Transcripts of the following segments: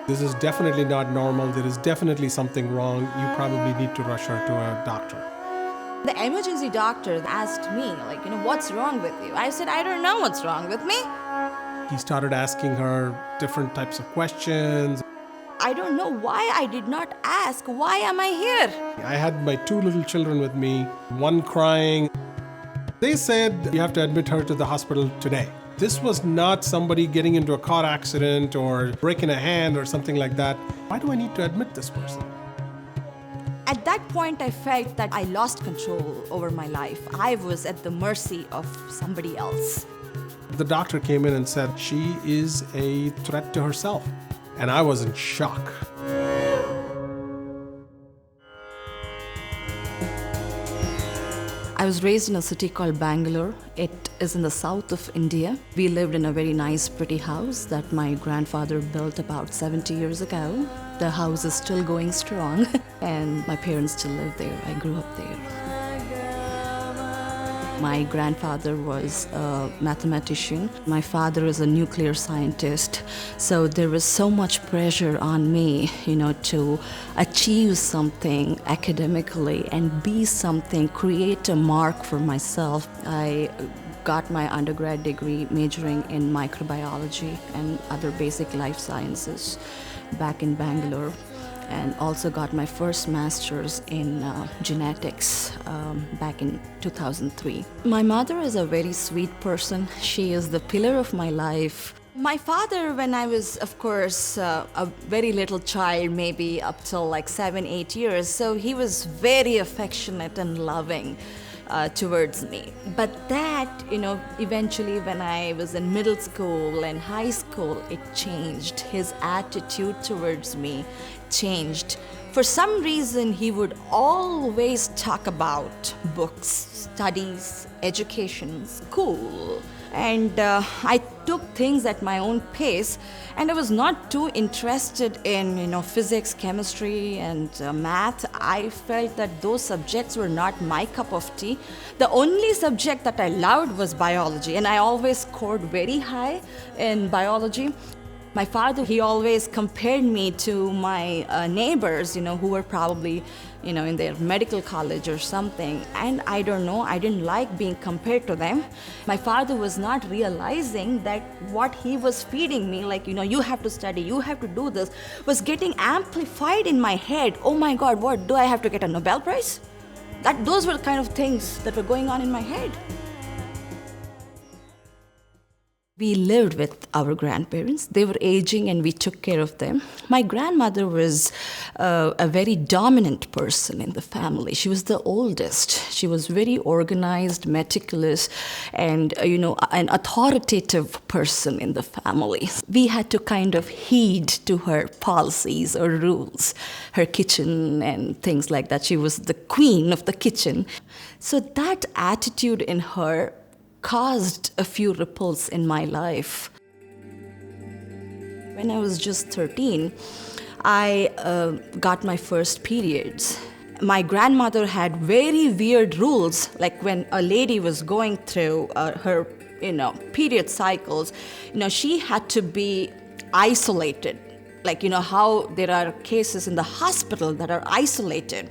This is definitely not normal. There is definitely something wrong. You probably need to rush her to a doctor. The emergency doctor asked me, what's wrong with you? I said, I don't know what's wrong with me. He started asking her different types of questions. I don't know why I did not ask, why am I here? I had my 2 little children with me, one crying. They said, you have to admit her to the hospital today. This was not somebody getting into a car accident or breaking a hand or something like that. Why do I need to admit this person? At that point, I felt that I lost control over my life. I was at the mercy of somebody else. The doctor came in and said she is a threat to herself. And I was in shock. I was raised in a city called Bangalore. It is in the south of India. We lived in a very nice, pretty house that my grandfather built about 70 years ago. The house is still going strong, and my parents still live there. I grew up there. My grandfather was a mathematician. My father is a nuclear scientist. So there was so much pressure on me, to achieve something academically and be something, create a mark for myself. I got my undergrad degree majoring in microbiology and other basic life sciences back in Bangalore, and also got my first master's in genetics back in 2003. My mother is a very sweet person. She is the pillar of my life. My father, when I was, of course, a very little child, maybe up till like 7-8 years, so he was very affectionate and loving towards me. But that, eventually when I was in middle school and high school, it changed. His attitude towards me changed. For some reason, he would always talk about books, studies, education, school. And I took things at my own pace, and I was not too interested in physics, chemistry, and math. I felt that those subjects were not my cup of tea. The only subject that I loved was biology, and I always scored very high in biology. My father, he always compared me to my neighbors, who were probably, in their medical college or something. And I don't know, I didn't like being compared to them. My father was not realizing that what he was feeding me, you have to study, you have to do this, was getting amplified in my head. Oh my God, what, do I have to get a Nobel Prize? Those were the kind of things that were going on in my head. We lived with our grandparents. They were aging and we took care of them. My grandmother was a very dominant person in the family. She was the oldest. She was very organized, meticulous, and an authoritative person in the family. We had to kind of heed to her policies or rules, her kitchen and things like that. She was the queen of the kitchen. So that attitude in her caused a few ripples in my life. When I was just 13, I got my first periods. My grandmother had very weird rules, like when a lady was going through her period cycles, she had to be isolated. How there are cases in the hospital that are isolated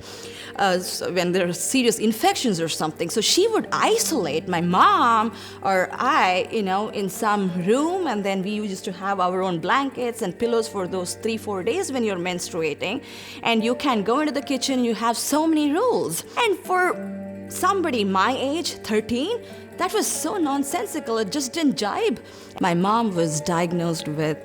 when there are serious infections or something. So she would isolate my mom or I, in some room, and then we used to have our own blankets and pillows for those 3-4 days when you're menstruating. And you can go into the kitchen, you have so many rules. And for somebody my age, 13, that was so nonsensical, it just didn't jibe. My mom was diagnosed with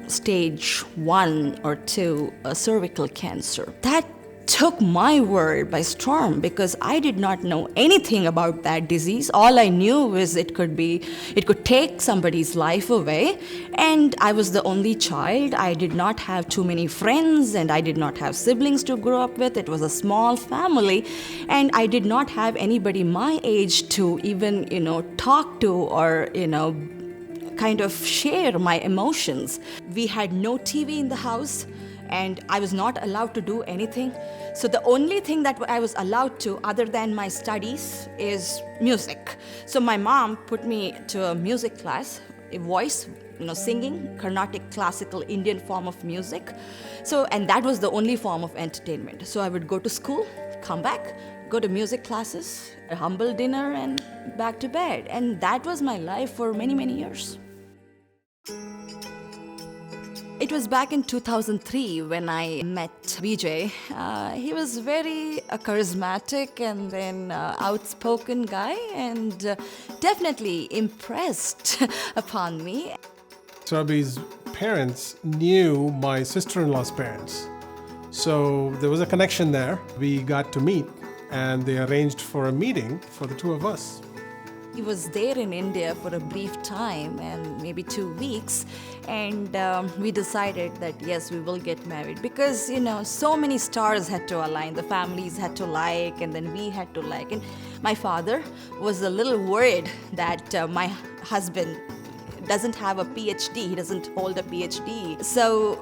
stage 1 or 2 cervical cancer. That took my world by storm because I did not know anything about that disease. All I knew was it could take somebody's life away, and I was the only child. I did not have too many friends, and I did not have siblings to grow up with. It was a small family, and I did not have anybody my age to even, talk to or, kind of share my emotions. We had no TV in the house, and I was not allowed to do anything. So the only thing that I was allowed to, other than my studies, is music. So my mom put me to a music class. voice, singing Carnatic classical Indian form of music. So, and that was the only form of entertainment. So I would go to school, come back, go to music classes, a humble dinner, and back to bed. And that was my life for many, many years. It was back in 2003 when I met Vijay. He was very charismatic and then outspoken guy, and definitely impressed upon me. Surabhi's parents knew my sister-in-law's parents. So there was a connection there. We got to meet and they arranged for a meeting for the two of us. He was there in India for a brief time and maybe 2 weeks, and we decided that yes, we will get married because so many stars had to align, the families had to like, and then we had to like. And my father was a little worried that my husband doesn't have a PhD, he doesn't hold a PhD. So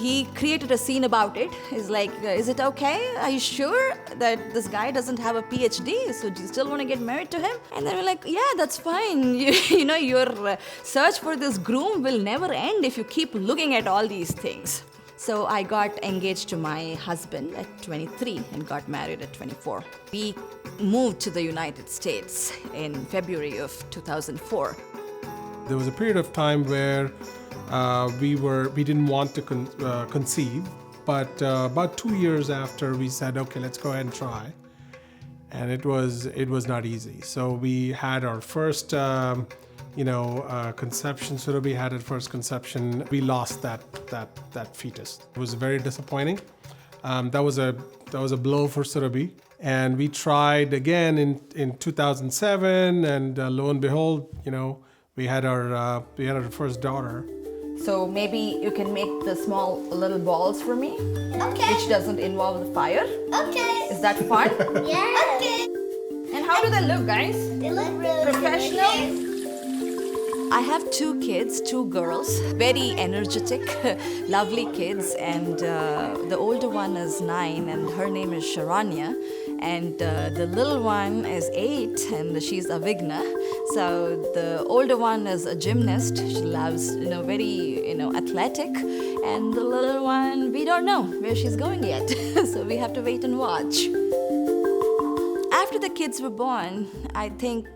he created a scene about it. He's like, is it okay? Are you sure that this guy doesn't have a PhD? So do you still want to get married to him? And then we're like, yeah, that's fine. Your search for this groom will never end if you keep looking at all these things. So I got engaged to my husband at 23 and got married at 24. We moved to the United States in February of 2004. There was a period of time where we didn't want to conceive, but about 2 years after we said, okay, let's go ahead and try, and it was not easy. So we had our first conception. Surabhi had her first conception. We lost that fetus. It was very disappointing. That was a blow for Surabhi. And we tried again in 2007, and lo and behold, we had our first daughter. So maybe you can make the small little balls for me? Okay. Which doesn't involve the fire? Okay. Is that fun? Yeah. Okay. And how do they look, guys? They look really Professional? I have 2 kids, 2 girls, very energetic, lovely kids, and the older one is 9 and her name is Sharanya, and the little one is 8 and she's Avigna. So the older one is a gymnast, she loves, very, athletic, and the little one, we don't know where she's going yet, so we have to wait and watch. After the kids were born, I think,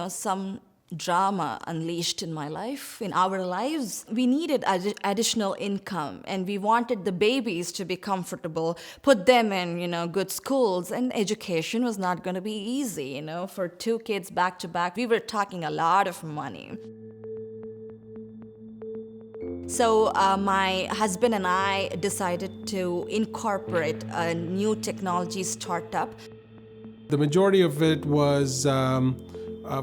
some drama unleashed in my life, in our lives. We needed additional income, and we wanted the babies to be comfortable, put them in, good schools, and education was not going to be easy, for 2 kids back to back. We were talking a lot of money. So my husband and I decided to incorporate a new technology startup. The majority of it was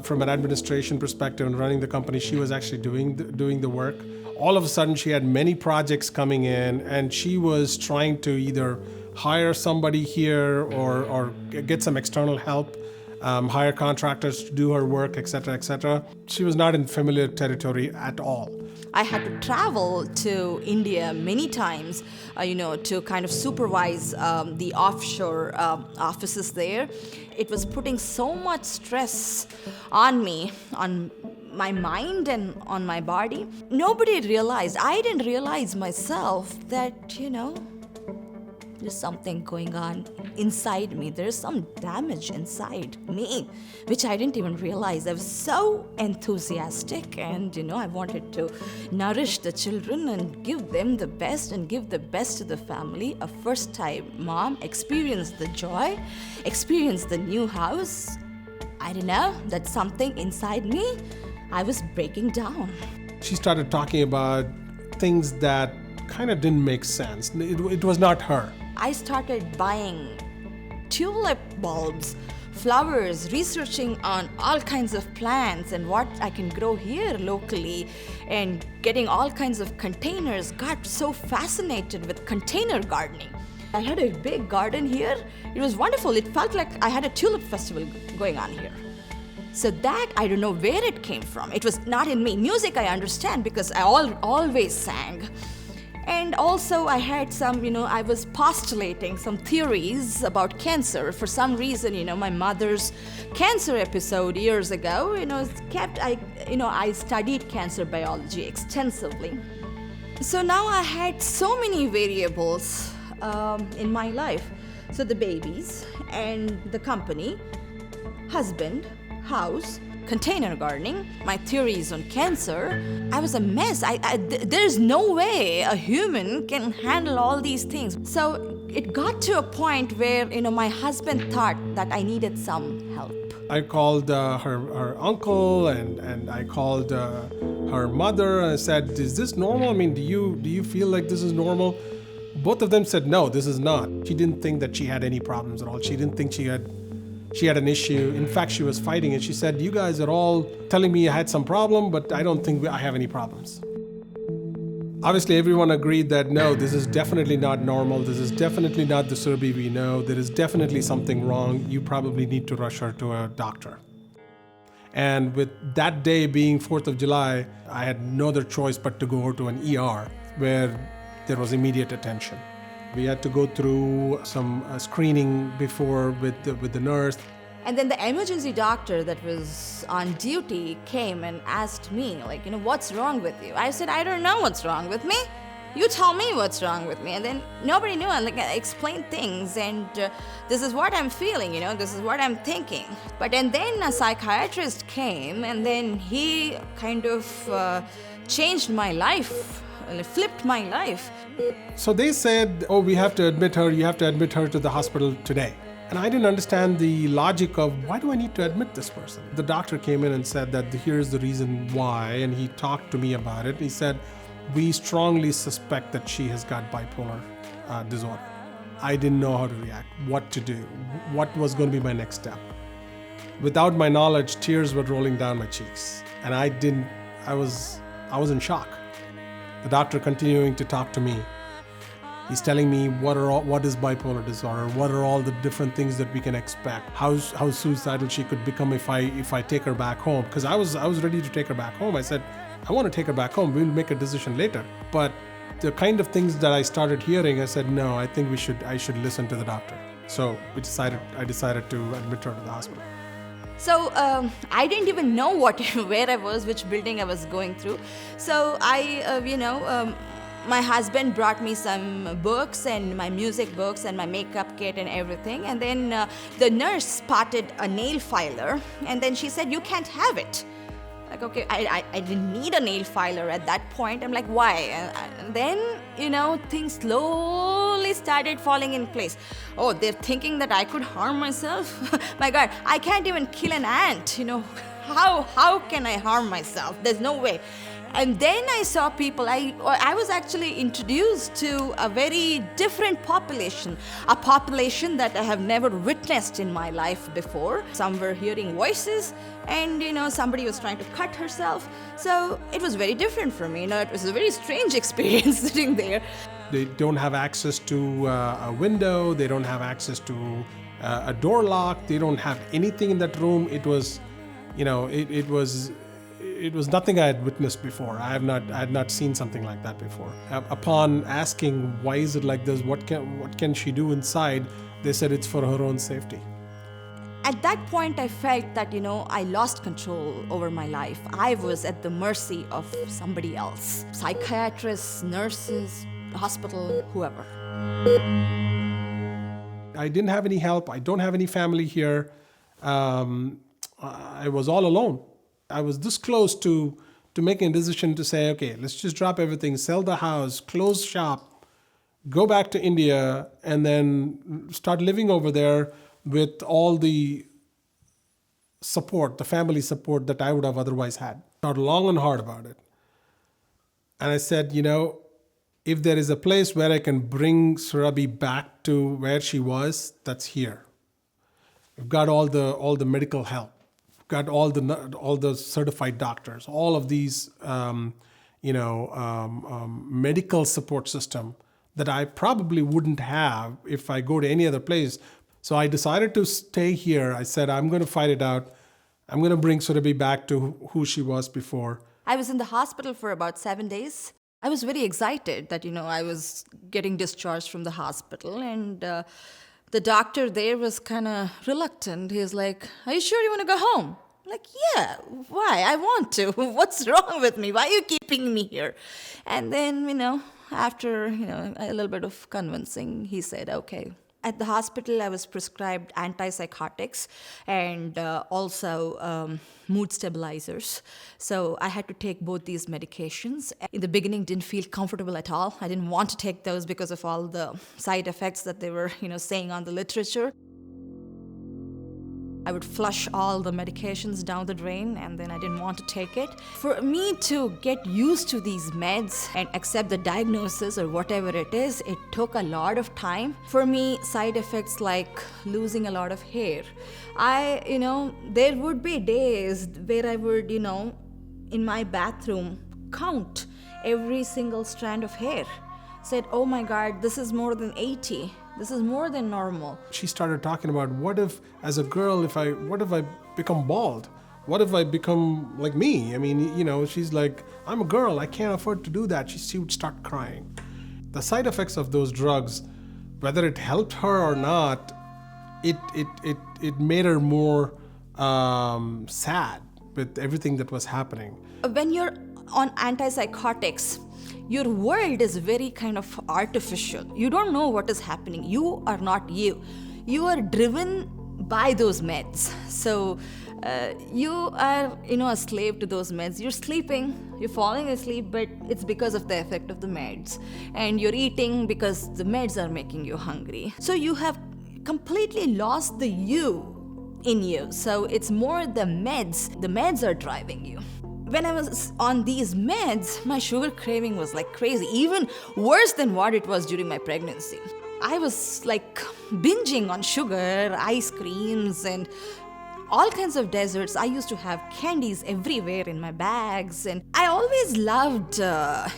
from an administration perspective and running the company. She was actually doing the work. All of a sudden, she had many projects coming in, and she was trying to either hire somebody here or get some external help, hire contractors to do her work, etc., etc. She was not in familiar territory at all. I had to travel to India many times, to kind of supervise the offshore offices there. It was putting so much stress on me, on my mind and on my body. Nobody realized, I didn't realize myself that, there's something going on inside me. There's some damage inside me, which I didn't even realize. I was so enthusiastic, and I wanted to nourish the children and give them the best and give the best to the family. A first-time mom, experienced the joy, experienced the new house. I don't know, that's something inside me. I was breaking down. She started talking about things that kind of didn't make sense. It was not her. I started buying tulip bulbs, flowers, researching on all kinds of plants and what I can grow here locally, and getting all kinds of containers. Got so fascinated with container gardening. I had a big garden here. It was wonderful. It felt like I had a tulip festival going on here. So that, I don't know where it came from. It was not in me. Music I understand because I always sang. And also I had some, I was postulating some theories about cancer. For some reason, my mother's cancer episode years ago, I studied cancer biology extensively. So now I had so many variables in my life. So the babies and the company, husband, house, container gardening, my theories on cancer. I was a mess. There's no way a human can handle all these things. So it got to a point where, my husband thought that I needed some help. I called her uncle and I called her mother and I said, is this normal? I mean, do you feel like this is normal? Both of them said, no, this is not. She didn't think that she had any problems at all. She didn't think she had an issue. In fact, she was fighting and she said, you guys are all telling me I had some problem, but I don't think I have any problems. Obviously, everyone agreed that no, this is definitely not normal. This is definitely not the Surabhi we know. There is definitely something wrong. You probably need to rush her to a doctor. And with that day being 4th of July, I had no other choice but to go to an ER where there was immediate attention. We had to go through some screening before with the nurse. And then the emergency doctor that was on duty came and asked me, what's wrong with you? I said, I don't know what's wrong with me. You tell me what's wrong with me. And then nobody knew. I explained things, and this is what I'm feeling, this is what I'm thinking. And then a psychiatrist came, and then he kind of changed my life, flipped my life. So they said, oh, we have to admit her. You have to admit her to the hospital today. And I didn't understand the logic of why do I need to admit this person? The doctor came in and said that here's the reason why, and he talked to me about it. He said, we strongly suspect that she has got bipolar disorder. I didn't know how to react, what to do, what was going to be my next step. Without my knowledge, tears were rolling down my cheeks. And I was in shock. The doctor continuing to talk to me. He's telling me what is bipolar disorder, what are all the different things that we can expect, how suicidal she could become if I take her back home. Because I was ready to take her back home. I said, I want to take her back home. We'll make a decision later. But the kind of things that I started hearing, I said, no, I think I should listen to the doctor. So I decided to admit her to the hospital. So I didn't even know where I was, which building I was going through. So my husband brought me some books and my music books and my makeup kit and everything. And then the nurse spotted a nail filer, and then she said, you can't have it. Okay, I didn't need a nail filer at that point. I'm like, why? And then, things slowly started falling in place. Oh, they're thinking that I could harm myself? My God, I can't even kill an ant, How can I harm myself? There's no way. And then I saw people, I was actually introduced to a very different population, a population that I have never witnessed in my life before. Some were hearing voices, and somebody was trying to cut herself. So it was very different for me. It was a very strange experience sitting there. They don't have access to a window. They don't have access to a door lock. They don't have anything in that room. It was, it was nothing I had witnessed before. I had not seen something like that before. Upon asking why is it like this, what can she do inside, they said it's for her own safety. At that point, I felt that, I lost control over my life. I was at the mercy of somebody else. Psychiatrists, nurses, hospital, whoever. I didn't have any help. I don't have any family here. I was all alone. I was this close to making a decision to say, okay, let's just drop everything, sell the house, close shop, go back to India, and then start living over there with all the support, the family support that I would have otherwise had. Thought long and hard about it. And I said, if there is a place where I can bring Surabhi back to where she was, that's here. We've got all the medical help. Got all the certified doctors, all of these, medical support system that I probably wouldn't have if I go to any other place. So I decided to stay here. I said, I'm going to fight it out. I'm going to bring Surabhi back to who she was before. I was in the hospital for about 7 days. I was very excited that, I was getting discharged from the hospital, and the doctor there was kind of reluctant. He was like, are you sure you want to go home? Like, yeah, why? I want to. What's wrong with me? Why are you keeping me here? And then, after, a little bit of convincing, he said, okay. At the hospital, I was prescribed antipsychotics and also mood stabilizers. So I had to take both these medications. In the beginning, didn't feel comfortable at all. I didn't want to take those because of all the side effects that they were, saying on the literature. I would flush all the medications down the drain, and then I didn't want to take it. For me to get used to these meds and accept the diagnosis or whatever it is, it took a lot of time. For me, side effects like losing a lot of hair. There would be days where I would, in my bathroom, count every single strand of hair. Said, oh my God, this is more than 80. This is more than normal. She started talking about what if, as a girl, what if I become bald? What if I become like me? I mean, she's like, I'm a girl, I can't afford to do that. She would start crying. The side effects of those drugs, whether it helped her or not, it made her more sad with everything that was happening. When you're on antipsychotics, your world is very kind of artificial. You don't know what is happening. You are not you. You are driven by those meds. So you are, a slave to those meds. You're sleeping, you're falling asleep, but it's because of the effect of the meds. And you're eating because the meds are making you hungry. So you have completely lost the you in you. So it's more the meds. The meds are driving you. When I was on these meds, my sugar craving was like crazy, even worse than what it was during my pregnancy. I was like binging on sugar, ice creams, and all kinds of desserts. I used to have candies everywhere in my bags, and I always loved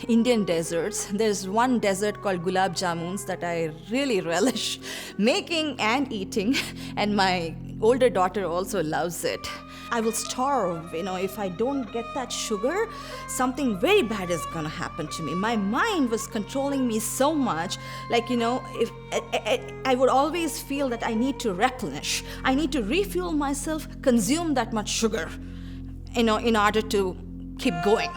Indian desserts. There's one dessert called gulab jamuns that I really relish making and eating, and my older daughter also loves it. I will starve, if I don't get that sugar, something very bad is gonna happen to me. My mind was controlling me so much, if I would always feel that I need to replenish, I need to refuel myself, consume that much sugar, in order to keep going.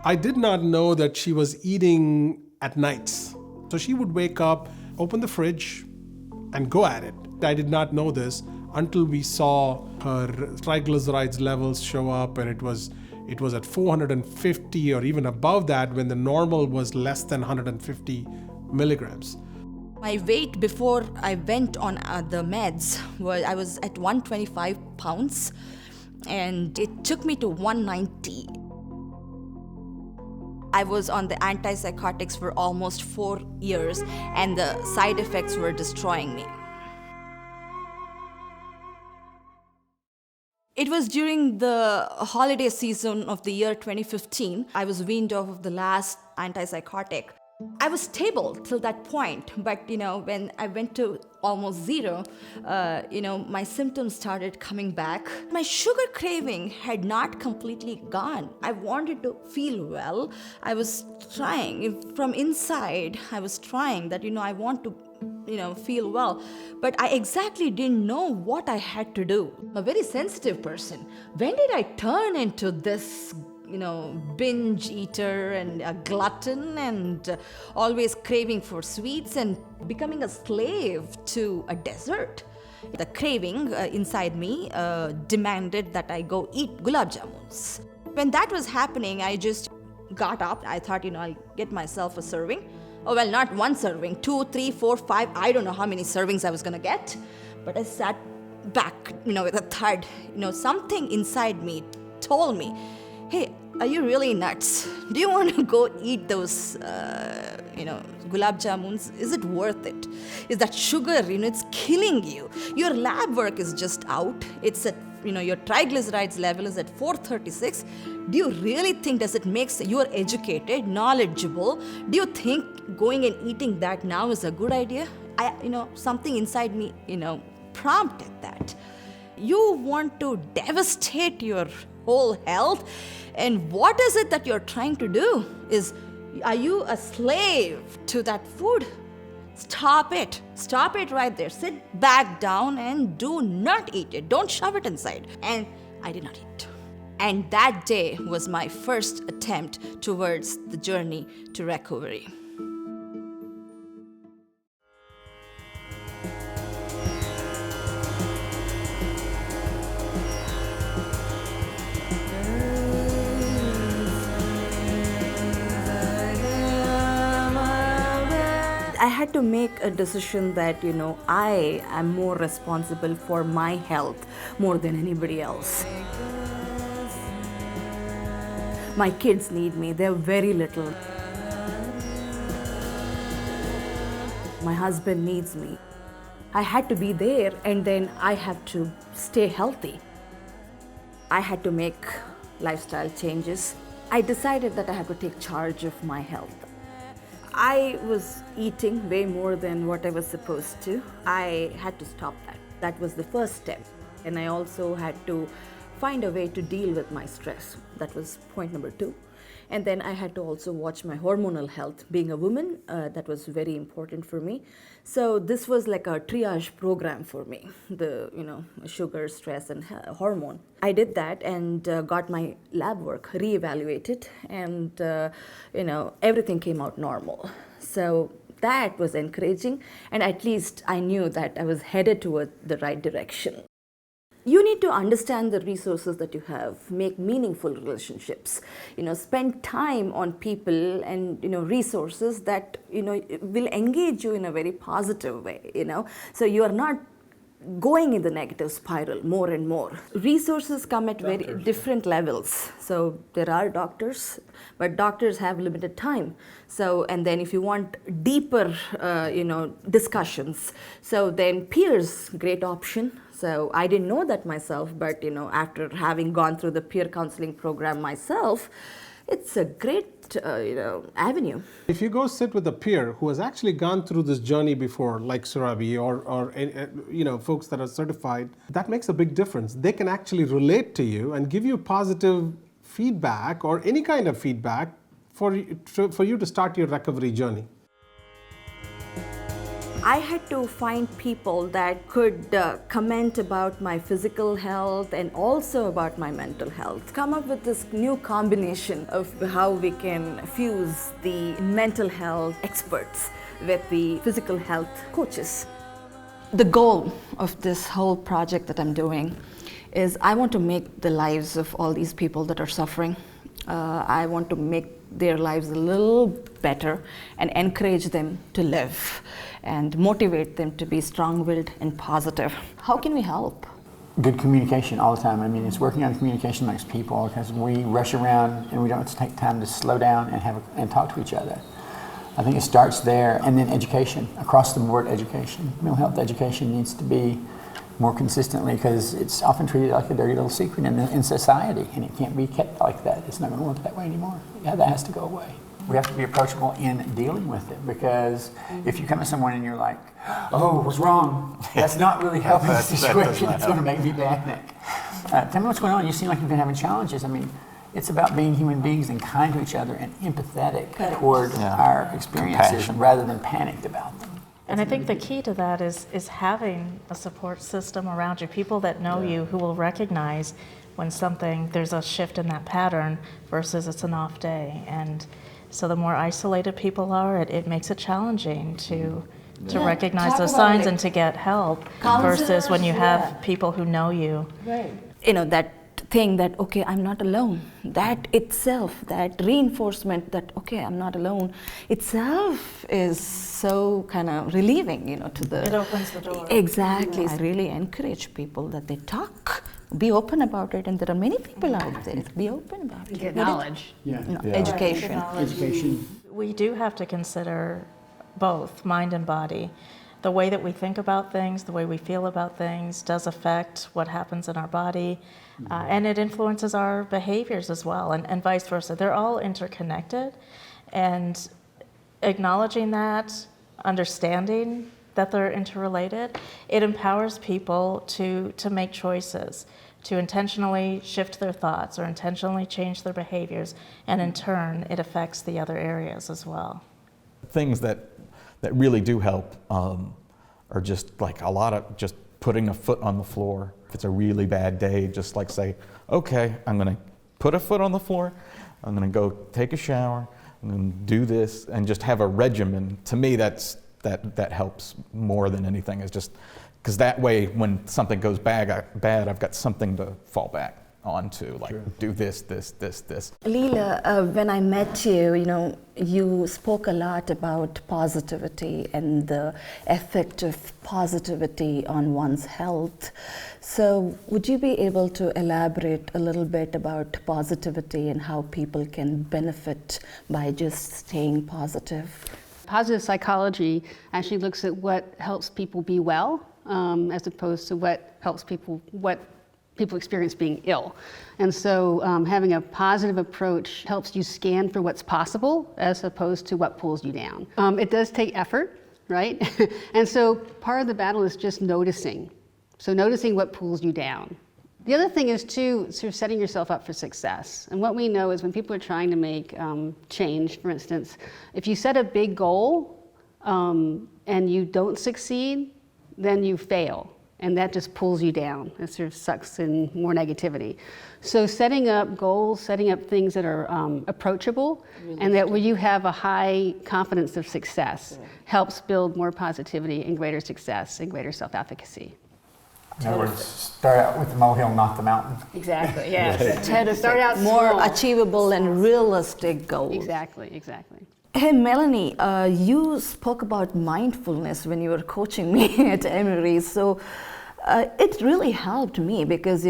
I did not know that she was eating at nights. So she would wake up, open the fridge, and go at it. I did not know this until we saw her triglycerides levels show up, and it was at 450 or even above that when the normal was less than 150 milligrams. My weight before I went on the meds I was at 125 pounds, and it took me to 190. I was on the antipsychotics for almost 4 years, and the side effects were destroying me. It was during the holiday season of the year 2015. I was weaned off of the last antipsychotic. I was stable till that point, but when I went to almost zero, my symptoms started coming back. My sugar craving had not completely gone. I wanted to feel well. I was trying from inside. I was trying that I want to feel well, but I exactly didn't know what I had to do. I'm a very sensitive person. When did I turn into this binge eater and a glutton and always craving for sweets and becoming a slave to a dessert? The craving inside me demanded that I go eat gulab jamuns. When that was happening, I just got up. I thought, I'll get myself a serving. Oh, well, not one serving, 2, 3, 4, 5. I don't know how many servings I was going to get. But I sat back, with a thud. Something inside me told me, hey, are you really nuts? Do you want to go eat those, gulab jamuns? Is it worth it? Is that sugar, it's killing you? Your lab work is just out. It's at, your triglycerides level is at 436. Do you really think, does it make sense? You are educated, knowledgeable. Do you think going and eating that now is a good idea? Something inside me, prompted that. You want to devastate your whole health. And what is it that you're trying to do? Are you a slave to that food? Stop it. Stop it right there. Sit back down and do not eat it. Don't shove it inside. And I did not eat. And that day was my first attempt towards the journey to recovery. I had to make a decision that, I am more responsible for my health more than anybody else. My kids need me, they're very little. My husband needs me. I had to be there, and then I have to stay healthy. I had to make lifestyle changes. I decided that I had to take charge of my health. I was eating way more than what I was supposed to. I had to stop that. That was the first step. And I also had to find a way to deal with my stress. That was point number 2. And then I had to also watch my hormonal health. Being a woman, that was very important for me. So this was like a triage program for me, the sugar, stress, and hormone. I did that and got my lab work reevaluated, and everything came out normal. So that was encouraging, and at least I knew that I was headed toward the right direction. You need to understand the resources that you have, make meaningful relationships, spend time on people and, resources that, will engage you in a very positive way, So you are not going in the negative spiral more and more. Resources come at very different levels. So there are doctors, but doctors have limited time. So, and then if you want deeper, discussions, so then peers, great option. So I didn't know that myself, but after having gone through the peer counseling program myself, it's a great avenue. If you go sit with a peer who has actually gone through this journey before, like Surabhi or folks that are certified, that makes a big difference. They can actually relate to you and give you positive feedback or any kind of feedback for you to start your recovery journey. I had to find people that could comment about my physical health and also about my mental health. Come up with this new combination of how we can fuse the mental health experts with the physical health coaches. The goal of this whole project that I'm doing is I want to make the lives of all these people that are suffering. I want to make their lives a little better and encourage them to live and motivate them to be strong-willed and positive. How can we help? Good communication all the time. I mean, it's working on communication amongst people, because we rush around and we don't take time to slow down and talk to each other. I think it starts there, and then education, across the board education. Mental health education needs to be more consistently, because it's often treated like a dirty little secret in society, and it can't be kept like that. It's not going to work that way anymore. Yeah, that has to go away. We have to be approachable in dealing with it, because if you come to someone and you're like, oh, what's wrong? That's not really helping the situation. It's going to make me panic. Tell me what's going on. You seem like you've been having challenges. I mean, it's about being human beings and kind to each other and empathetic toward our experiences rather than panicked about them. And I think the key to that is having a support system around you, people that know you, who will recognize when there's a shift in that pattern versus it's an off day. And so the more isolated people are, it makes it challenging to recognize those signs and to get help versus when you have people who know you. Right. That thing that, okay, I'm not alone. That itself, that reinforcement that, okay, I'm not alone, itself is so kind of relieving, to the... It opens the door. Exactly. I really encourage people that they talk, be open about it, and there are many people out there. Be open about it. Get knowledge. Education. Education. We do have to consider both mind and body. The way that we think about things, the way we feel about things does affect what happens in our body, and it influences our behaviors as well, and vice versa. They're all interconnected, and acknowledging that, understanding that they're interrelated, it empowers people to make choices, to intentionally shift their thoughts or intentionally change their behaviors, and in turn, it affects the other areas as well. Things that that really do help are just like a lot of just putting a foot on the floor. If it's a really bad day, just like say, okay, I'm gonna put a foot on the floor, I'm gonna go take a shower, I'm gonna do this, and just have a regimen. To me, that helps more than anything, is just, because that way when something goes bad, I've got something to fall back onto, like do this. Leela, when I met you, you spoke a lot about positivity and the effect of positivity on one's health. So would you be able to elaborate a little bit about positivity and how people can benefit by just staying positive? Positive psychology actually looks at what helps people be well, as opposed to what people experience being ill. And so having a positive approach helps you scan for what's possible as opposed to what pulls you down. It does take effort, right? And so part of the battle is just noticing. So noticing what pulls you down. The other thing is too, sort of setting yourself up for success. And what we know is when people are trying to make change, for instance, if you set a big goal and you don't succeed, then you fail. And that just pulls you down. It sort of sucks in more negativity. So setting up goals, setting up things that are approachable, and that where you have a high confidence of success, helps build more positivity and greater success and greater self-efficacy. In other words, start out with the molehill, not the mountain. Exactly, yes. Start out more small. Achievable and realistic goals. Exactly. Hey Melanie, you spoke about mindfulness when you were coaching me at Emory. So it really helped me because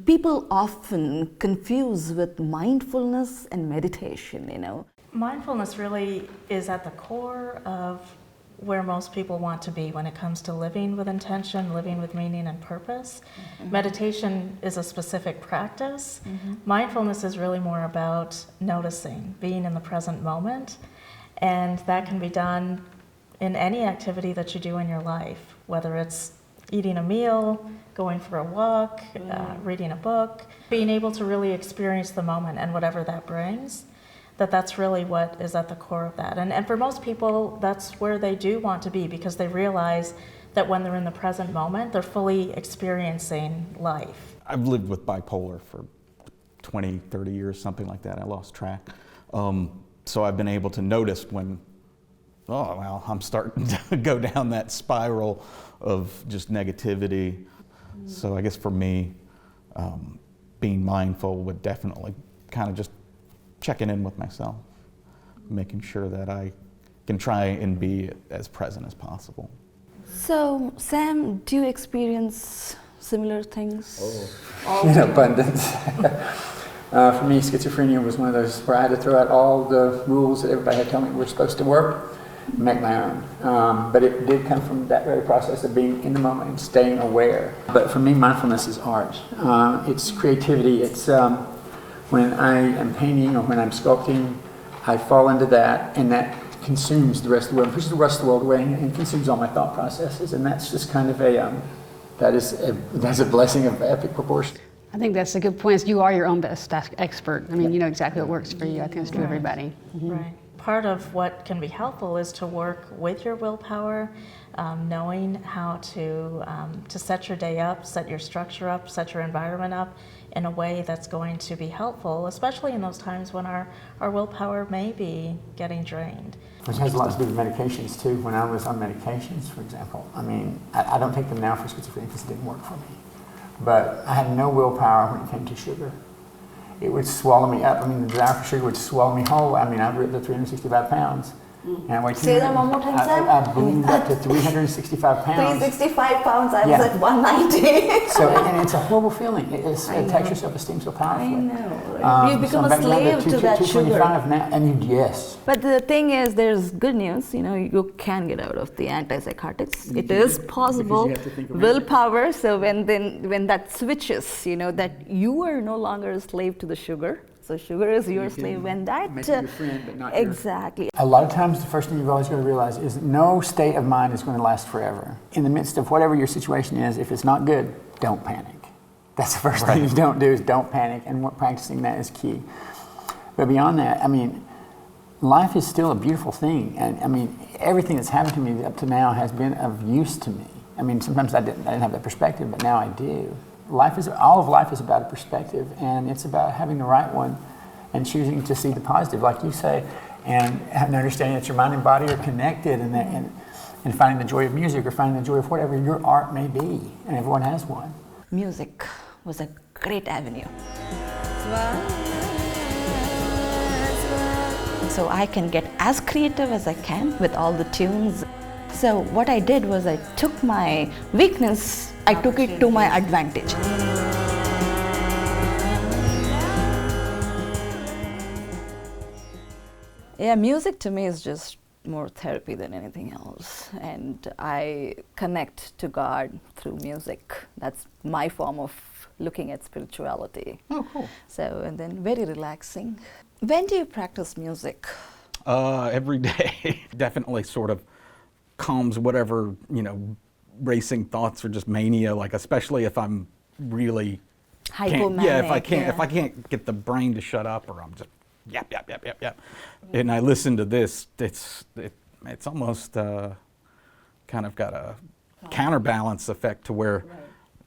people often confuse with mindfulness and meditation. Mindfulness really is at the core of where most people want to be when it comes to living with intention, living with meaning and purpose. Mm-hmm. Meditation is a specific practice. Mm-hmm. Mindfulness is really more about noticing, being in the present moment, and that can be done in any activity that you do in your life, whether it's eating a meal, going for a walk, reading a book, being able to really experience the moment and whatever that brings. That's really what is at the core of that. And for most people, that's where they do want to be, because they realize that when they're in the present moment, they're fully experiencing life. I've lived with bipolar for 20, 30 years, something like that. I lost track. So I've been able to notice when, I'm starting to go down that spiral of just negativity. So I guess for me, being mindful would definitely kind of just checking in with myself, making sure that I can try and be as present as possible. So, Sam, do you experience similar things? In abundance. For me, schizophrenia was one of those where I had to throw out all the rules that everybody had told me were supposed to work and make my own. But it did come from that very process of being in the moment and staying aware. But for me, mindfulness is art. It's creativity. It's when I am painting or when I'm sculpting, I fall into that, and that consumes the rest of the world, pushes the rest of the world away, and consumes all my thought processes. And that's just kind of that's a blessing of epic proportion. I think that's a good point. You are your own best expert. I mean, you know exactly what works for you. I think it's true for everybody. Mm-hmm. Right. Part of what can be helpful is to work with your willpower, knowing how to set your day up, set your structure up, set your environment up in a way that's going to be helpful, especially in those times when our willpower may be getting drained. Which has a lot to do with medications too. When I was on medications, for example, I don't take them now for schizophrenia because it didn't work for me. But I had no willpower when it came to sugar. It would swallow me up. The desire for sugar would swallow me whole. I've written to 365 pounds. And I weighed Say that one more time, Sam. I ballooned up to 365 pounds. 365 pounds, I was at 190. So, and it's a horrible feeling. It attacks your self-esteem so powerfully. I know. You become a slave to that sugar. Now, and yes. But the thing is, there's good news. You can get out of the antipsychotics. It is possible. Willpower. So when that switches, that you are no longer a slave to the sugar. So sugar is your slave. When that make it your friend, but not exactly. A lot of times, the first thing you've always got to realize is no state of mind is going to last forever. In the midst of whatever your situation is, if it's not good, don't panic. That's the first thing you don't do, is don't panic, and practicing that is key. But beyond that, life is still a beautiful thing. And I mean, everything that's happened to me up to now has been of use to me. I mean, sometimes I didn't have that perspective, but now I do. All of life is about a perspective, and it's about having the right one and choosing to see the positive, like you say, and understanding that your mind and body are connected, and finding the joy of music or finding the joy of whatever your art may be, and everyone has one. Music was a great avenue. So I can get as creative as I can with all the tunes. So what I did was I took my weakness, I took it to my advantage. Yeah, music to me is just more therapy than anything else. And I connect to God through music. That's my form of looking at spirituality. Oh, cool. So, and then very relaxing. When do you practice music? Every day. Definitely sort of calms whatever, racing thoughts or just mania, like especially if I'm really Hypomanic. If I can't get the brain to shut up, or I'm just yap. And I listen to this, it's almost kind of got a counterbalance effect to where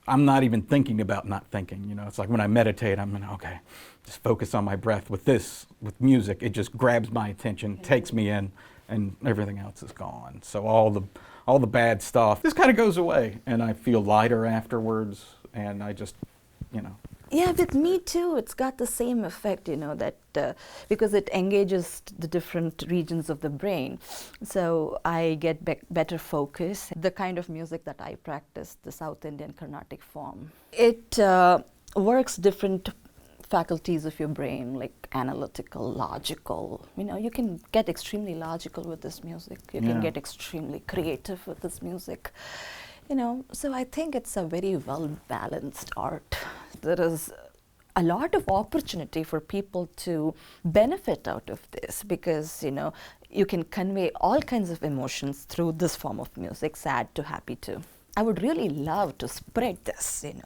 I'm not even thinking about not thinking. It's like when I meditate, okay, just focus on my breath. With music, it just grabs my attention, takes me in, and everything else is gone. So all the bad stuff just kind of goes away, and I feel lighter afterwards, and I just, Yeah, with me too, it's got the same effect, that because it engages the different regions of the brain. So I get better focus. The kind of music that I practice, the South Indian Carnatic form, it works different faculties of your brain, like analytical, logical. You can get extremely logical with this music. You can get extremely creative with this music. So I think it's a very well-balanced art. There is a lot of opportunity for people to benefit out of this because, you can convey all kinds of emotions through this form of music, sad to happy to. I would really love to spread this, and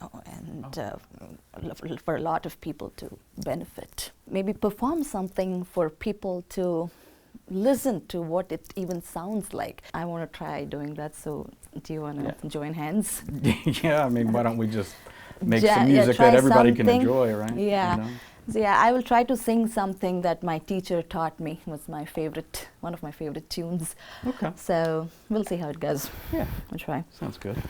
for a lot of people to benefit. Maybe perform something for people to listen to what it even sounds like. I want to try doing that, so do you want to join hands? Yeah, why don't we just make some music that everybody can enjoy, right? Yeah. So I will try to sing something that my teacher taught me. It was one of my favorite tunes. Okay. So we'll see how it goes. Yeah. I'll try. Sounds good.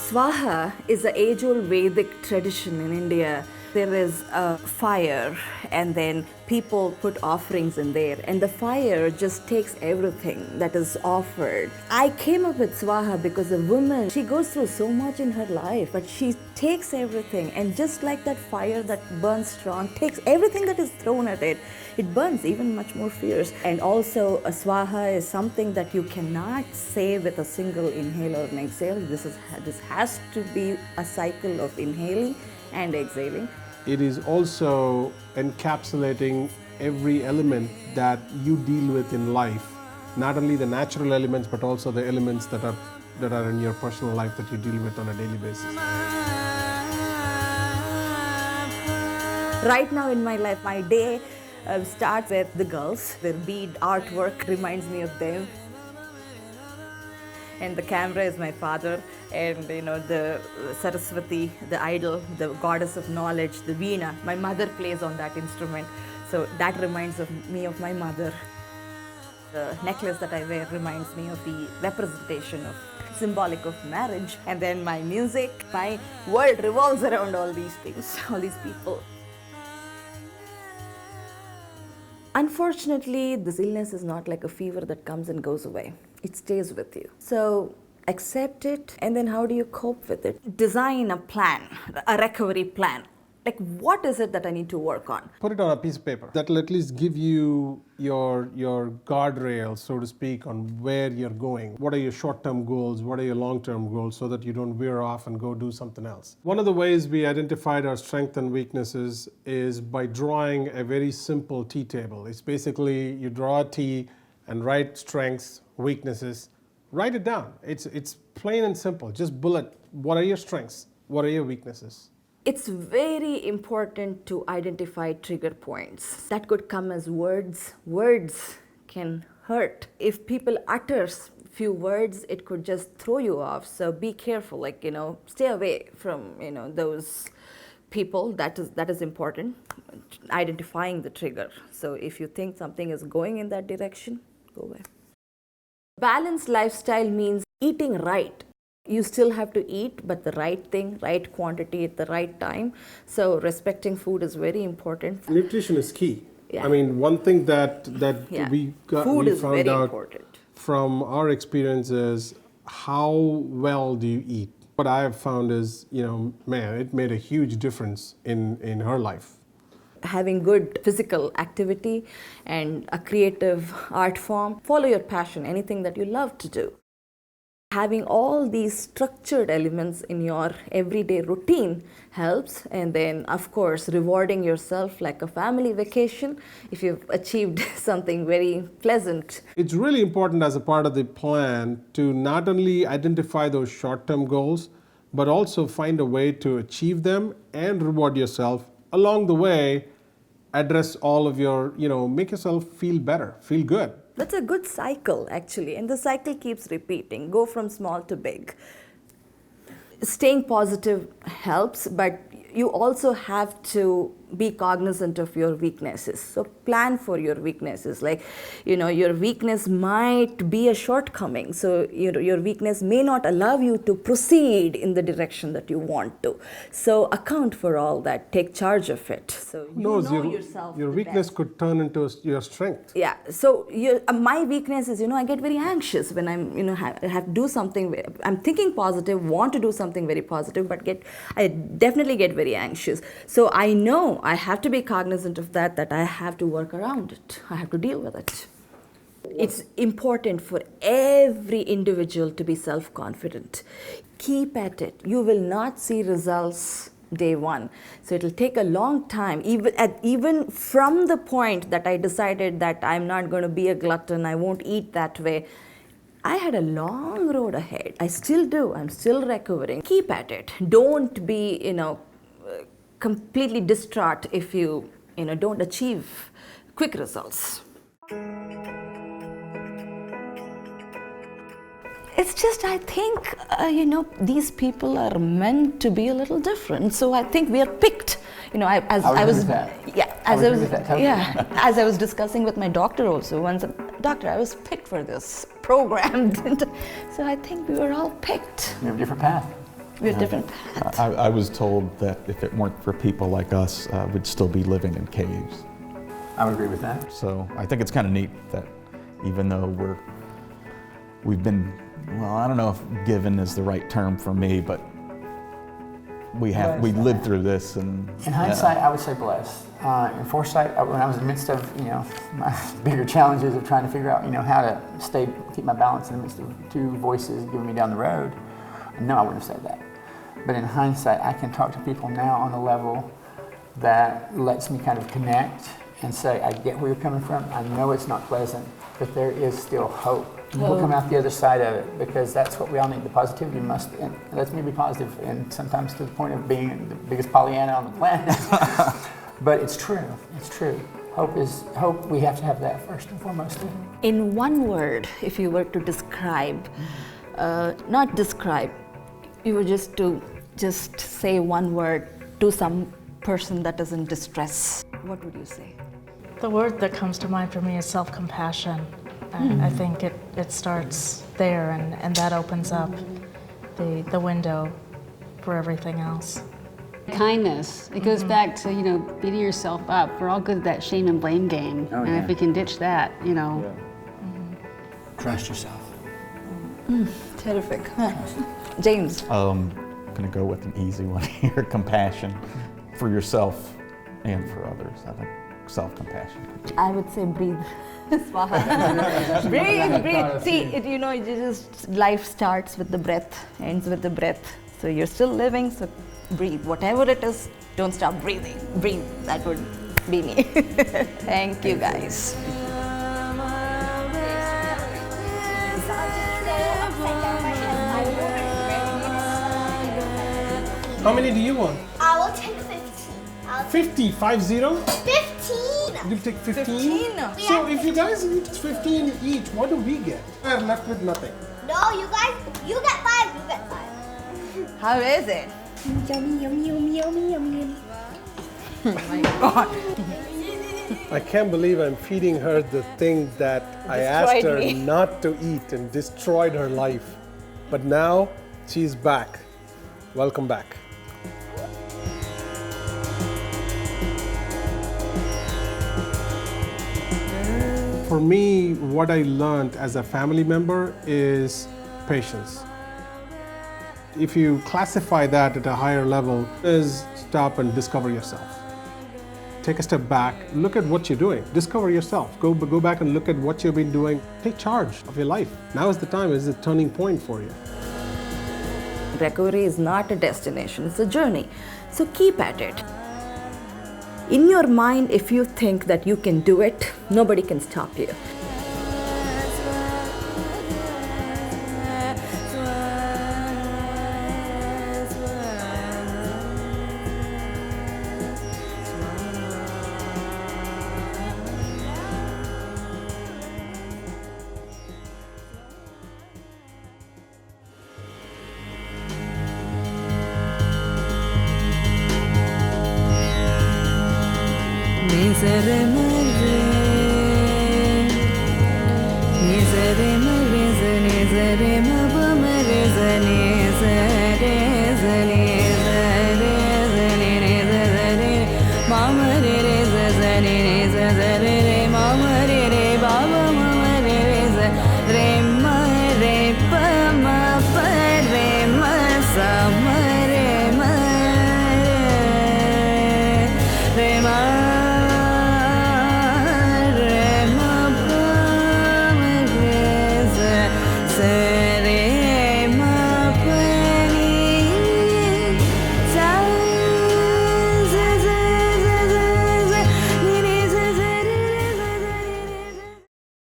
SWAHA is an age-old Vedic tradition in India. There is a fire and then people put offerings in there and the fire just takes everything that is offered. I came up with SWAHA because a woman, she goes through so much in her life, but she takes everything and just like that fire that burns strong, takes everything that is thrown at it, it burns even much more fierce. And also a SWAHA is something that you cannot say with a single inhale or an exhale. This has to be a cycle of inhaling and exhaling. It is also encapsulating every element that you deal with in life, not only the natural elements but also the elements that are in your personal life that you deal with on a daily basis. Right now in my life, my day starts with the girls. Their bead artwork reminds me of them. And the camera is my father, and the Saraswati, the idol, the goddess of knowledge, the veena. My mother plays on that instrument, so that reminds me of my mother. The necklace that I wear reminds me of the representation of symbolic of marriage. And then my music, my world revolves around all these things, all these people. Unfortunately, this illness is not like a fever that comes and goes away. It stays with you. So accept it, and then how do you cope with it? Design a plan, a recovery plan. Like, what is it that I need to work on? Put it on a piece of paper. That will at least give you your guardrails, so to speak, on where you're going. What are your short-term goals? What are your long-term goals, so that you don't veer off and go do something else? One of the ways we identified our strengths and weaknesses is by drawing a very simple T table. It's basically you draw a T and write strengths, weaknesses, write it down. It's plain and simple. Just bullet. What are your strengths? What are your weaknesses? It's very important to identify trigger points. That could come as words. Words can hurt. If people utter few words, it could just throw you off. So be careful, stay away from, those people. That is important. Identifying the trigger. So if you think something is going in that direction, go away. Balanced lifestyle means eating right. You still have to eat, but the right thing, right quantity at the right time. So respecting food is very important. Nutrition is key. Yeah. I mean, one thing that Yeah. we Food is found very out important. from our experience is how well do you eat. What I have found is, it made a huge difference in her life. Having good physical activity and a creative art form. Follow your passion, anything that you love to do. Having all these structured elements in your everyday routine helps, and then of course rewarding yourself like a family vacation if you've achieved something very pleasant. It's really important as a part of the plan to not only identify those short-term goals, but also find a way to achieve them and reward yourself along the way. Address all of your, make yourself feel better, feel good. That's a good cycle, actually, and the cycle keeps repeating. Go from small to big. Staying positive helps, but you also have to be cognizant of your weaknesses. So plan for your weaknesses. Your weakness might be a shortcoming. So, your weakness may not allow you to proceed in the direction that you want to. So account for all that. Take charge of it. So yourself. Your weakness could turn into your strength. Yeah. So my weakness is, I get very anxious when I'm, I have to do something. I'm thinking positive, want to do something very positive, but I definitely get very anxious. So I know I have to be cognizant of that I have to work around it. I have to deal with it. It's important for every individual to be self-confident. Keep at it. You will not see results day one. So it'll take a long time, even from the point that I decided that I'm not going to be a glutton, I won't eat that way. I had a long road ahead. I still do. I'm still recovering. Keep at it. Don't be, completely distraught if you, don't achieve quick results. It's just, I think, these people are meant to be a little different. So I think we are picked. As I was discussing with my doctor also once, doctor, I was picked for this program. So I think we were all picked. You have a different path. We're different paths. I was told that if it weren't for people like us, we'd still be living in caves. I would agree with that. So I think it's kind of neat that even though we've been, well, I don't know if given is the right term for me, but we lived through this. And in hindsight, I would say blessed. In foresight, when I was in the midst of, my bigger challenges of trying to figure out, how to keep my balance in the midst of two voices giving me down the road, no, I wouldn't have said that. But in hindsight, I can talk to people now on a level that lets me kind of connect and say, I get where you're coming from. I know it's not pleasant, but there is still hope. We'll come out the other side of it, because that's what we all need. The positivity and lets me be positive, and sometimes to the point of being the biggest Pollyanna on the planet. But it's true. It's true. Hope. We have to have that first and foremost. In one word, if you were to describe, not describe, you were just say one word to some person that is in distress, what would you say? The word that comes to mind for me is self-compassion. I think it starts there, and that opens up the window for everything else. Kindness. It goes back to, beating yourself up. We're all good at that shame and blame game. Oh, and yeah. if we can ditch that, Trust yourself. Terrific. James. I'm going to go with an easy one here, compassion for yourself and for others. I think self-compassion. I would say breathe. SWAHA. breathe. See, life starts with the breath, ends with the breath. So you're still living, so breathe. Whatever it is, don't stop breathing. Breathe. That would be me. Thank you, guys. How many do you want? I will take 15. 50, 50? 15! You take 15? So if you guys eat 15 each, what do we get? We're left with nothing. No, you guys, you get 5, you get 5. How is it? Yummy, yummy, yummy, yummy, yummy. I can't believe I'm feeding her the thing that I asked her me. not to eat and destroyed her life. But now she's back. Welcome back. For me, what I learned as a family member is patience. If you classify that at a higher level, is stop and discover yourself. Take a step back, look at what you're doing, discover yourself. Go back and look at what you've been doing. Take charge of your life. Now is the time, is the turning point for you. Recovery is not a destination, it's a journey. So keep at it. In your mind, if you think that you can do it, nobody can stop you. Nizare ma re za ne za re ma ba ma re za ne za re za ne